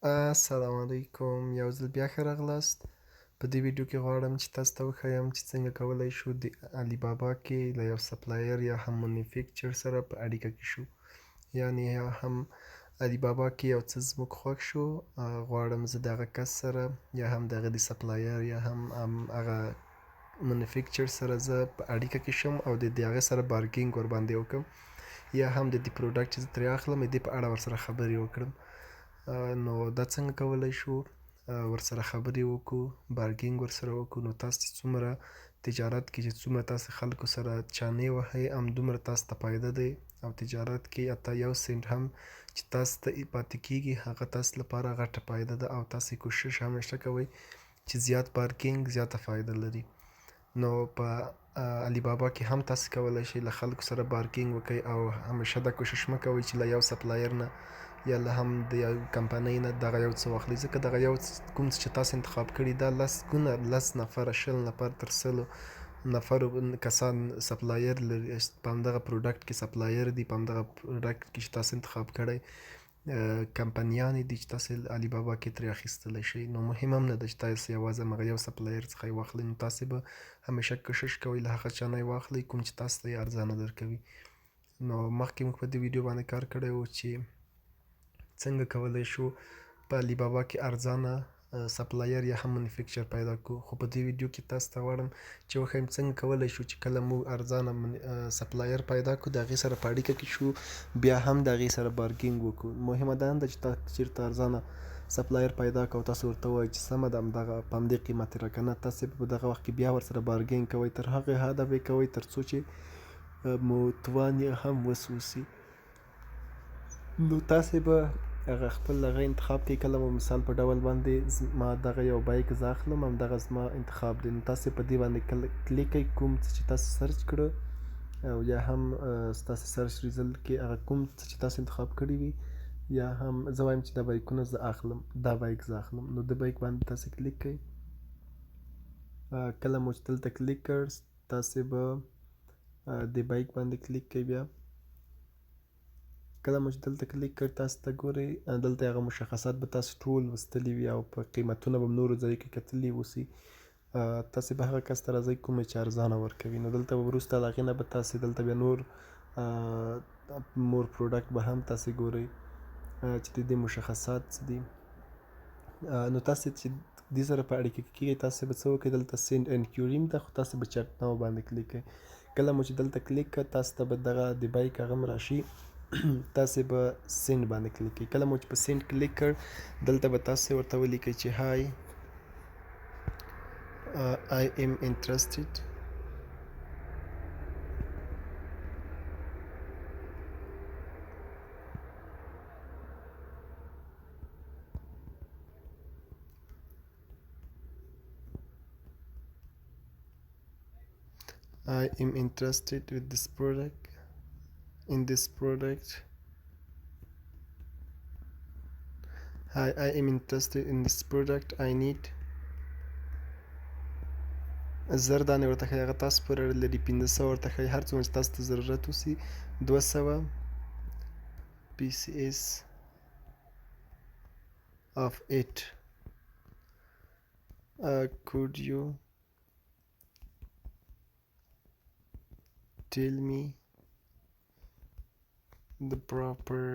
السلام علیکم، یو ځل بیا ښه راغلاست. په دې ویډیو کې غواړم چې تاسو ته وښیم چې څنګه کولی شو د علي بابا کې له یو سپلایر یا هم مونیفیکچر سره په اړیکه کې شو. یعنې یا هم علي بابا کې یو څه زموږ خوښ شو، غواړم زه د هغه کس سره یا هم د هغه د سپلایر یا هم هغه مونیفیکچر سره زه په اړیکه کې شم او د هغه سره بارګینګ ورباندې وکړم، یا هم د دې پروډکټ چې زه ترې اخلم د دې په اړه ورسره خبرې وکړم. نو دا څنګه کولی شو ورسره خبرې وکړو، بارګینګ ورسره وکړو. نو تاسو چې څومره تجارت کې چې څومره تاسو خلکو سره چانې وهئ همدومره تاسو ته فایده دی، او تجارت کې حتی یو سنټ هم چې تاسو ته پاتې کېږي هغه تاسو لپاره غټه فایده ده، او تاسې کوشش همیشه کوئ چې زیات بارګینګ زیاته فایده لري. نو په علي بابا کې هم تاسو کولی شئ له خلکو سره بارګینګ وکئ، او همیشه دا کوشش مه کوئ چې له یو سپلایر نه یا له هم د یو کمپنۍ نه دغه یو څه واخلئ، ځکه دغه یو کوم څه چې تاسو انتخاب کړي دا 10 نفره 20 نفر تر 100 نفرو کسان سپلایر لري، په همدغه پروډکټ کې سپلایر دي، په همدغه پروډکټ کې چې تاسو انتخاب کړی کمپنیانې دي چې تاسو علي بابا کې ترې اخیستلی شئ. نو مهم هم نه ده چې تاسو یوازې همغه یو سپلایر څخه یې واخلئ، نو تاسې به همیشه کوشش کوئ له هغه چا نه یې واخلئ کوم چې تاسو ته یې ارزانه درکوي. نو مخکې موږ په دې ویډیو باندې کار کړی و چې څنګه کولی شو په علي بابا کې ارزانه سپلایر یا هم مونیفیکچر پیدا کړو، خو په دې ویډیو کې تاسو ته غواړم چې وښیم څنګه کولی شو چې کله موږ ارزانه سپلایر پیدا کړو د هغې سره په اړیکه کې شو، بیا هم د هغې سره بارګینګ وکړو. مهمه دا نه ده چې تاسو چېرته ارزانه سپلایر پیدا کړو او تاسو ورته ووایئ چې سمه ده همدغه په همدې قیمت یې راکړه، نه، تاسې په دغه وخت کې بیا ورسره بارګینګ کوئ، تر هغې حده به یې کوئ تر څو چې مو توان یې هم وسوسي. نو تاسې به هغه خپل هغه انتخاب کوئ. کله مو مثال په ډول باندې ما دغه یو بایک زه اخلم، همدغه زما انتخاب دی، نو تاسې په دې باندې کلیک کوئ کوم څه چې تاسو سرچ کړه، او یا هم ستاسې سرچ ریزلټ کې هغه کوم څه چې تاسو انتخاب کړي وي، یا هم زه وایم چې دا بایکونه زه اخلم، دا بایک زه اخلم، نو د بایک باندې تاسې کلیک کوئ. کله مو چې دلته کلیک کړ تاسې به د بایک باندې کلیک کوئ. بیا کله مو چې دلته کلیک کړ تاسو ته ګورئ دلته هغه مشخصات به تاسو ټول لوستلي وي، او په قیمتونه به نورو ځایو کې کتلي اوسي. تاسې به هغه کس ته راځئ کومه چې ارزانه ورکوي، نو دلته به وروسته له هغې نه به تاسې دلته بیا نور پروډکټ به هم تاسې ګورئ چې د دې مشخصات څه دي. نو تاسې چې دې سره په اړیکه کې کېږئ تاسې به څه وکړئ، دلته سینډ انکویري ده، خو تاسې به چټ ناو باندې کلیک کوئ. کله مو چې دلته کلیک کړ تاسو ته به دغه د بایک هغه هم راشي، تاسې به سینډ باندې کلیک کوئ. کله مو چې په سینډ کلیک کړ دلته به تاسې ورته ولیکئ چې هاي I am interested with this product, in this product. Hi, I am interested in this product. I need زر دانې ورته ښایي، هغه تاسو پورې اړه لري، 1500 ورته ښایي، هر څومره چې تاسو ته ضرورت وسي. 200 PCS of it. Could you tell me the proper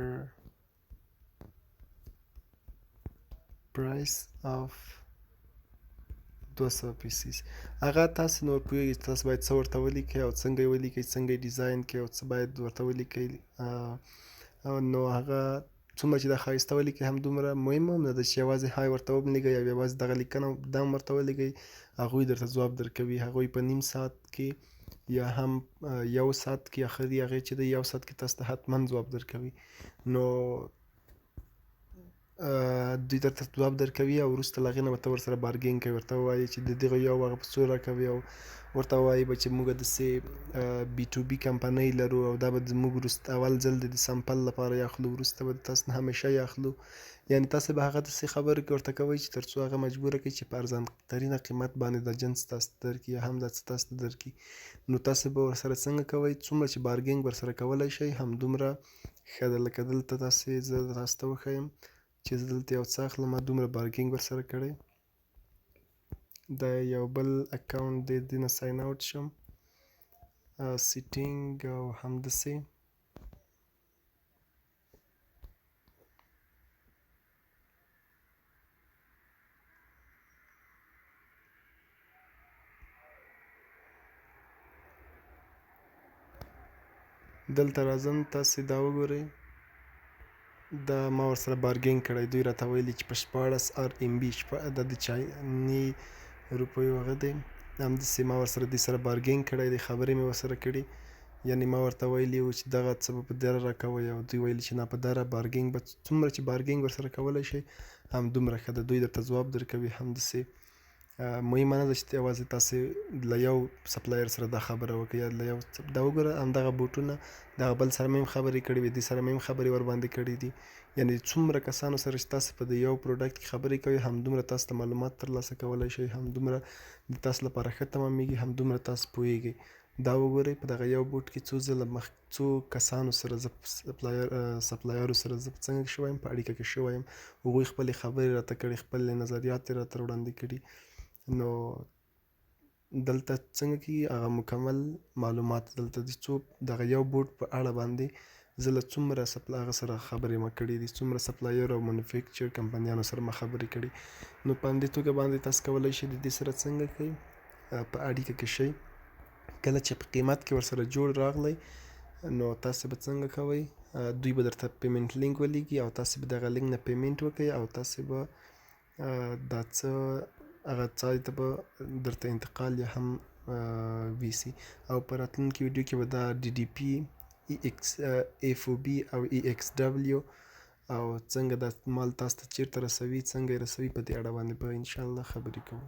price of 200 PCs؟ هغه تاسو نور پوهېږئ چې تاسو باید څه ورته ولیکئ او څنګه یې ولیکئ، څنګه یې ډیزاین کړئ او څه باید ورته ولیکئ. نو هغه څومره چې دا ښایسته ولیکئ همدومره مهم هم نه ده چې یوازې های ورته ولیکئ او یوازې دغه لیکنه دا هم ورته ولیکئ، هغوی درته ځواب درکوي. هغوی په نیم ساعت کې یا هم یو ساعت کې اخري هغې چې دی یو ساعت کې تاسو ته حتما ځواب درکوي. نو دوی درته ځواب درکوي او وروسته له هغې نه به ته ورسره بارګینګ کوې، ورته ووایې چې د دغه یو هغه په څو راکوي، او ورته ووایي به چې موږ داسې بي ټو بي کمپنۍ لرو او دا به زموږ وروسته اول ځل د سمپل لپاره یې اخلو، وروسته به تاسو نه همیشه یې اخلو. یعنې تاسې به هغه داسې خبرې ورته کوئ چې تر څو هغه مجبوره کړئ چې په ارزان ترینه قیمت باندې دا جنس تاسو ته درکړي یا هم دا څه تاسو ته درکړي. نو تاسې به ورسره څنګه کوئ، څومره چې بارګینګ ورسره کولی شئ همدومره ښه ده. لکه دلته تاسې زه تاسو ته وښیم چې زه دلته یو څه اخلم ما دومره بارګینګ ورسره کړی. دا یو بل اکاونټ دی، دې نه ساین اوټ شم، سیټینګ او همداسې دلته راځم. تاسې دا وګورئ، دا ما ورسره بارګینګ کړی. دوی راته ویلي چې په 14 MB دا د چایني روپیو هغه دی، همداسې ما ورسره دې سره بارګینګ کړی دی، خبرې مې ورسره کړي. یعنې ما ورته ویلي وو چې دغه څه به په دره راکوئ، او دوی ویلي چې نه په دره بارګینګ به څومره چې بارګینګ ورسره کولی شئ همدومره ښه ده، دوی درته ځواب درکوي. همداسې مهمه نه ده چې یوازې تاسې له یو سپلایر سره دا خبره وکړئ یا له یو دا وګوره همدغه بوټونه دغه بل سره مې هم خبرې کړې وي، دې سره مې هم خبرې ورباندې کړي دي. یعنې څومره کسانو سره چې تاسې په دې یو پروډکټ کې خبرې کوئ همدومره تاسو ته معلومات ترلاسه کولی شئ، همدومره د تاسو لپاره ښه تمامېږي، همدومره تاسو پوهېږئ. دا وګورئ په دغه یو بوټ کې څو کسانو سره زه سپلایرو سره زه په څنګه کې شوی یم، په اړیکه کې شوی یم. هغوی خپلې خبرې راته کړي، خپل نظریات یې راته وړاندې کړي. نو دلته څنګه کېږي هغه مکمل معلومات دلته دي، څو دغه یو بوټ په اړه باندې زه له څومره هغه سره خبرې ما کړي دي، څومره سپلایر او منوفیکچر کمپنیانو سره ما خبرې کړي. نو په همدې توګه باندې تاسو کولی شئ د دې سره څنګه کوئ په اړیکه کې شئ. کله چې په قیمت کې ورسره جوړ راغلی نو تاسې به څنګه کوئ، دوی به درته پیمنټ لینک ولیږي او تاسې به دغه لینک نه پیمنټ وکړئ او تاسې به دا څه هغه ځای ته به درته انتقال یا هم ویسي. او په راتلونکي ویډیو کې به دا DDP FOB او EXW او څنګه دا مال تاسو ته چیرته رسوي، څنګه یې رسوي، په دې اړه باندې به انشاءالله خبرې کوو.